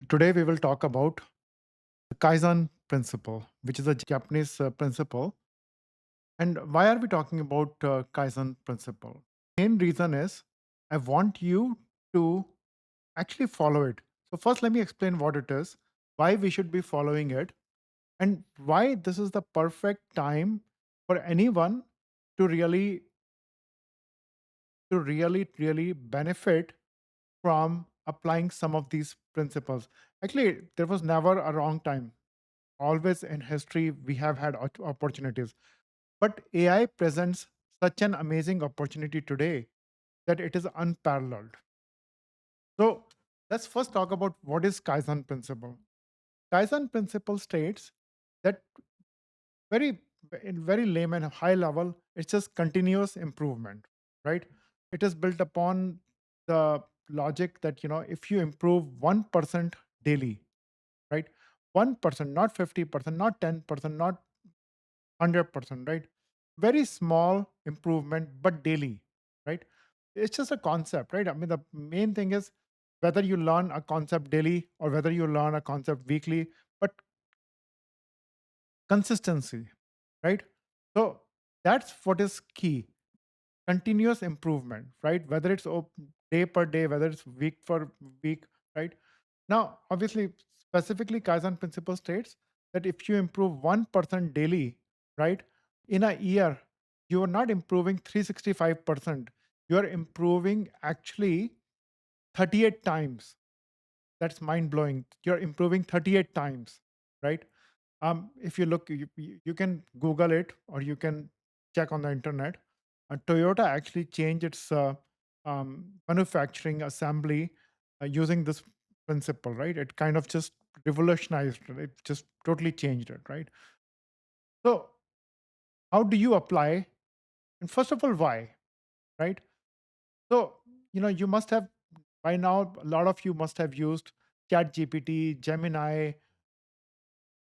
Today we will talk about the Kaizen Principle, which is a Japanese principle. And why are we talking about Kaizen Principle? Main reason is I want you to actually follow it. So first, let me explain what it is, why we should be following it, and why this is the perfect time for anyone to really benefit from applying some of these principles. Actually, there was never a wrong time. Always in history we have had opportunities, but AI presents such an amazing opportunity today that it is unparalleled. So let's first talk about what is Kaizen principle. Kaizen principle states that very in very layman high level, it's just continuous improvement, right? It is built upon the logic that if you improve 1% daily, right? 1%, not 50%, not 10%, not 100%, right? Very small improvement, but daily, right? It's just a concept, right? I mean, the main thing is whether you learn a concept daily or whether you learn a concept weekly, but consistency, right? So that's what is key. Continuous improvement, right? Whether it's day per day, whether it's week for week, right? Now, obviously, specifically, Kaizen principle states that if you improve 1% daily, right, in a year, you are not improving 365%. You are improving actually 38 times. That's mind blowing. You're improving 38 times, right? If you look, you can Google it or you can check on the internet. Toyota actually changed its manufacturing assembly using this principle, right? It kind of just revolutionized it. It just totally changed it, right? So, how do you apply? And first of all, why, right? So, you must have by now, a lot of you must have used ChatGPT, Gemini,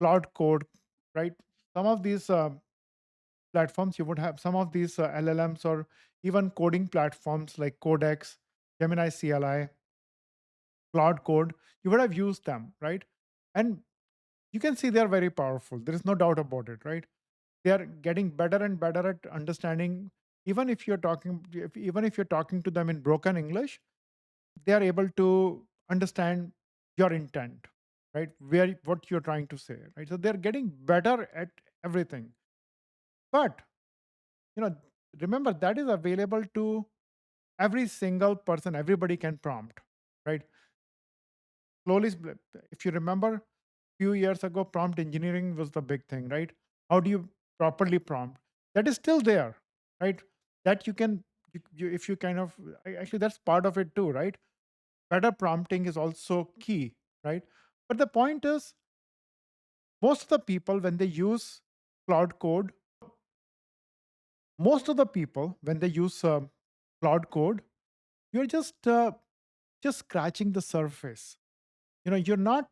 Cloud Code, right? Some of these platforms, you would have some of these LLMs or even coding platforms like Codex, Gemini CLI, Cloud Code. You would have used them, right? And you can see they are very powerful. There is no doubt about it, right? They are getting better and better at understanding. Even if you're talking to them in broken English, they are able to understand your intent, right? Where what you're trying to say, right? So they're getting better at everything. But you know, remember that is available to every single person. Everybody can prompt, right? Slowly, if you remember, few years ago, prompt engineering was the big thing, right? How do you properly prompt? That is still there, right? That you can, if you kind of actually that's part of it too, right? Better prompting is also key, right? But the point is, most of the people when they use cloud code, most of the people when they use cloud code, you're just scratching the surface. You're not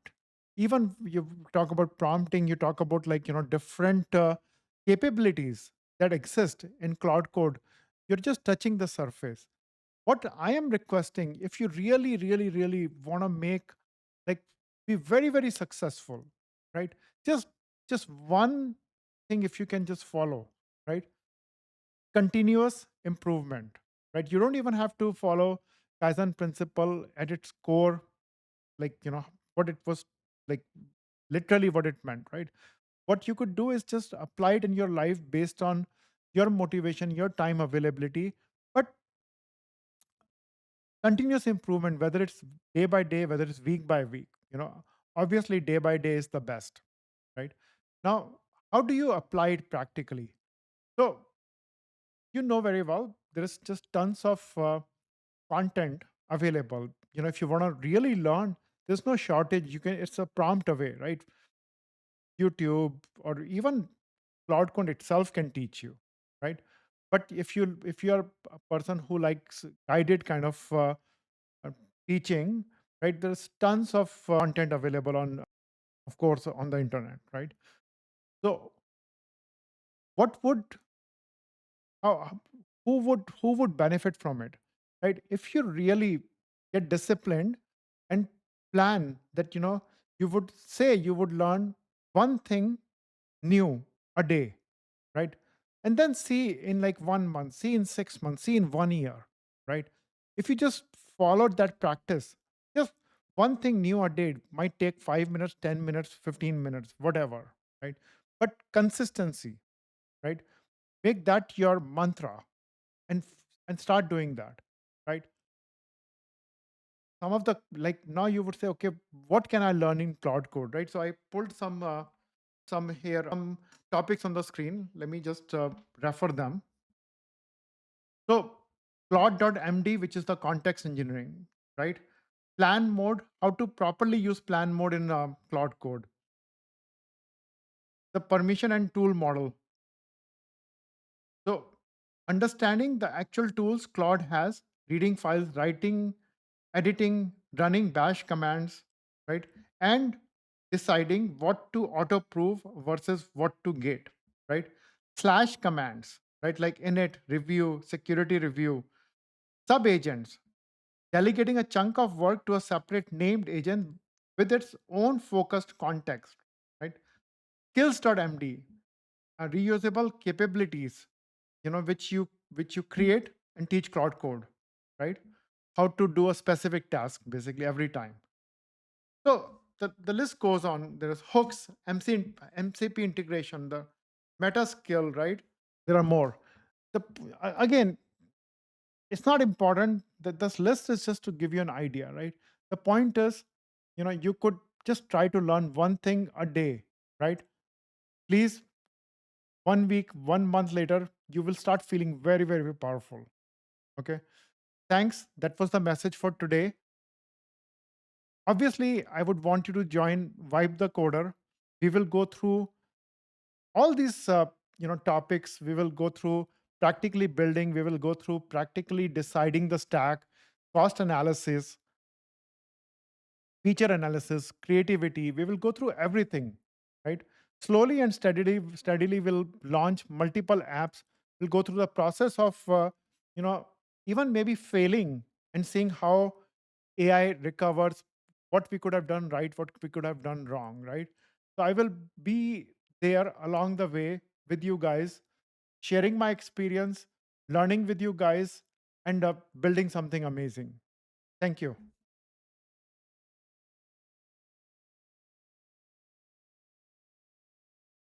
even you talk about prompting, you talk about like different capabilities that exist in cloud code. You're just touching the surface. What I am requesting, if you really want to make like be very very successful, right? Just just one thing, if you can just follow, right? Continuous improvement, right? You don't even have to follow Kaizen principle at its core, like what it was, like literally what it meant, right? What you could do is just apply it in your life based on your motivation, your time availability, but continuous improvement, whether it's day by day, whether it's week by week, obviously day by day is the best, right? Now, how do you apply it practically? So you know very well there is just tons of content available. If you want to really learn, there's no shortage. You can, it's a prompt away, right? YouTube or even cloud code itself can teach you, right? But if you're a person who likes guided kind of uh, teaching, right? There's tons of content available on, of course, on the internet, right? So what would how, who would benefit from it, right? If you really get disciplined and plan that, you would say you would learn one thing new a day, right? And then see in like 1 month, see in 6 months, see in 1 year, right? If you just followed that practice, just one thing new a day might take 5 minutes, 10 minutes, 15 minutes, whatever, right? But consistency, right? Make that your mantra and and start doing that, right? Some of the, like, now you would say, okay, what can I learn in cloud code, right? So I pulled some here, topics on the screen. Let me just refer them. So plot.md, which is the context engineering, right? Plan mode, how to properly use plan mode in cloud code. The permission and tool model. So understanding the actual tools Claude has, reading files, writing, editing, running bash commands, right? And deciding what to auto prove versus what to gate, right? Slash commands, right? Like init, review, security review, sub agents, delegating a chunk of work to a separate named agent with its own focused context, right? Skills.md, reusable capabilities, which you create and teach cloud code, right? How to do a specific task basically every time. So the list goes on. There's hooks, MCP integration, the meta skill, right? There are more. Again, it's not important that this list is just to give you an idea, right? The point is, you could just try to learn one thing a day, right? Please, 1 week, 1 month later, you will start feeling very, very, very powerful. Okay. Thanks. That was the message for today. Obviously, I would want you to join Vibe the Coder. We will go through all these topics. We will go through practically building. We will go through practically deciding the stack, cost analysis, feature analysis, creativity. We will go through everything, right? Slowly and steadily, we'll launch multiple apps. We'll go through the process of, you know, even maybe failing and seeing how AI recovers what we could have done right, what we could have done wrong, right? So I will be there along the way with you guys, sharing my experience, learning with you guys, and building something amazing. Thank you.